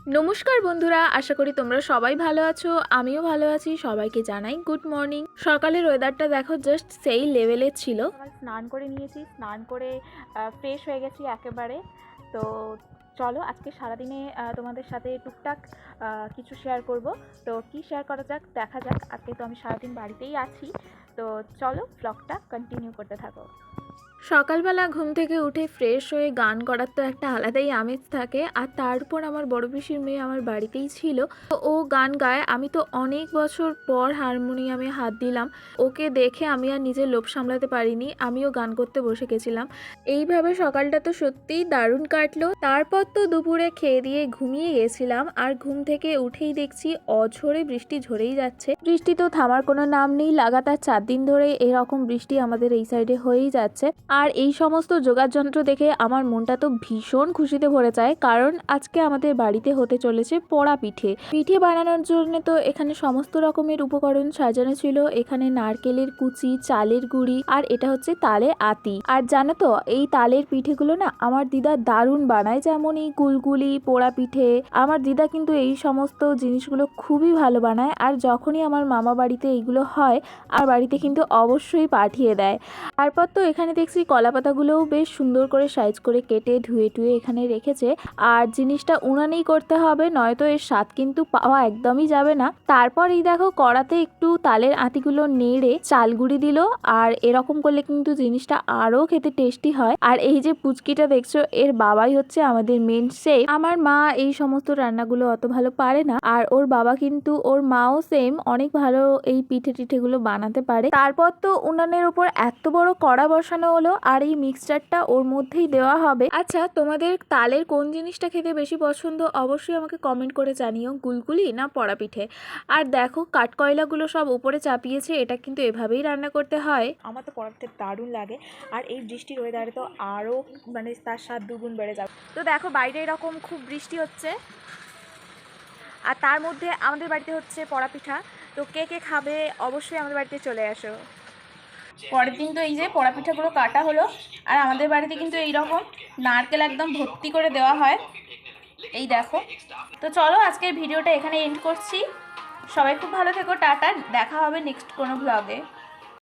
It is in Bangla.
নমস্কার বন্ধুরা, আশা করি তোমরা সবাই ভালো আছো। আমিও ভালো আছি। সবাইকে জানাই গুড মর্নিং। সকালের ওয়েদারটা দেখো, জাস্ট সেই লেভেলের ছিল। স্নান করে নিয়েছি, স্নান করে ফ্রেশ হয়ে গেছি একেবারে। তো চলো আজকে সারাদিনে তোমাদের সাথে টুকটাক কিছু শেয়ার করব। তো কি শেয়ার করা যাক, দেখা যাক। আজকে তো আমি সারাদিন বাড়িতেই আছি, তো চলো ব্লগটা কন্টিনিউ করতে থাকো। সকালবেলা ঘুম থেকে উঠে ফ্রেশ হয়ে গান করার তো একটা আলাদাই আমেজ থাকে। আর তারপর আমার বড় পিসির মেয়ে আমার বাড়িতেই ছিল, তো ও গান গায়। আমি তো অনেক বছর পর হারমোনিয়ামে হাত দিলাম। ওকে দেখে আমি আর নিজের লোভ সামলাতে পারিনি, আমিও গান করতে বসে গেছিলাম। এইভাবে সকালটা তো সত্যিই দারুণ কাটলো। তারপর তো দুপুরে খেয়ে দিয়ে ঘুমিয়ে গেছিলাম, আর ঘুম থেকে উঠেই দেখছি অঝরে বৃষ্টি ঝরেই যাচ্ছে। বৃষ্টি তো থামার কোনো নাম নেই, লাগাতার 4 দিন ধরে এরকম বৃষ্টি আমাদের এই সাইডে হয়েই যাচ্ছে। আর এই সমস্ত যোগাযন্ত্র দেখে আমার মনটা তো ভীষণ খুশিতে ভরে যায়, কারণ আজকে আমাদের বাড়িতে হতে চলেছে পোড়া পিঠে। পিঠে বানানোর জন্য তো এখানে সমস্ত রকমের উপকরণ সাজানো ছিল। এখানে নারকেলের কুচি, চালের গুঁড়ি, আর এটা হচ্ছে তালের আতি। আর জানো তো, এই তালের পিঠেগুলো না আমার দিদা দারুণ বানায়, যেমন এই গুলগুলি, পোড়া পিঠে। আমার দিদা কিন্তু এই সমস্ত জিনিসগুলো খুবই ভালো বানায়। আর যখনই আমার মামা বাড়িতে এইগুলো হয়, আর বাড়িতে কিন্তু অবশ্যই পাঠিয়ে দেয়। তারপর তো এখানে দেখছি কলা পাতাগুলোও বেশ সুন্দর করে সাইজ করে কেটে ধুয়ে টুয়ে এখানে রেখেছে। আর জিনিসটা উনানেই করতে হবে, নয়তো এর স্বাদ কিন্তু পাওয়া একদমই যাবে না। তারপর এই দেখো, কড়াতে একটু তালের আঁতিগুলো নেড়ে চাল গুঁড়ি দিল। আর এরকম করলে কিন্তু জিনিসটা আরও খেতে টেস্টি হয়। আর এই যে পুচকিটা দেখছো, এর বাবাই হচ্ছে আমাদের মেন শেফ। আমার মা এই সমস্ত রান্নাগুলো অত ভালো পারে না, আর ওর বাবা কিন্তু, ওর মাও সেম, অনেক ভালো এই পিঠে টিঠেগুলো বানাতে পারে। তারপর তো উনানের উপর এত বড় কড়া বসানো হলো, আর এই মিক্সচারটা ওর মধ্যেই দেওয়া হবে। আচ্ছা, তোমাদের তালের কোন জিনিসটা খেতে বেশি পছন্দ অবশ্যই আমাকে কমেন্ট করে জানিও, গুলগুলি না পোড়া পিঠে। আর দেখো, কাঠকয়লাগুলো সব উপরে চাপিয়েছে, এটা কিন্তু এভাবেই রান্না করতে হয়। আমার তো পোড়া পিঠে দারুণ লাগে, আর এই বৃষ্টির ওয়েদারে তো আরও মানে তার স্বাদ দুগুণ বেড়ে যাবে। তো দেখো, বাইরে এরকম খুব বৃষ্টি হচ্ছে, আর তার মধ্যে আমাদের বাড়িতে হচ্ছে পোড়া পিঠা। তো কে কে খাবে অবশ্যই আমাদের বাড়িতে চলে আসো। পরের দিন তো এই যে পোড়া পিঠাগুলো কাটা হলো, আর আমাদের বাড়িতে কিন্তু এইরকম নারকেল একদম ভর্তি করে দেওয়া হয়, এই দেখো। তো চলো আজকের ভিডিওটা এখানে এন্ড করছি। সবাই খুব ভালো থেকো, টাটা, দেখা হবে নেক্সট কোনো ব্লগে।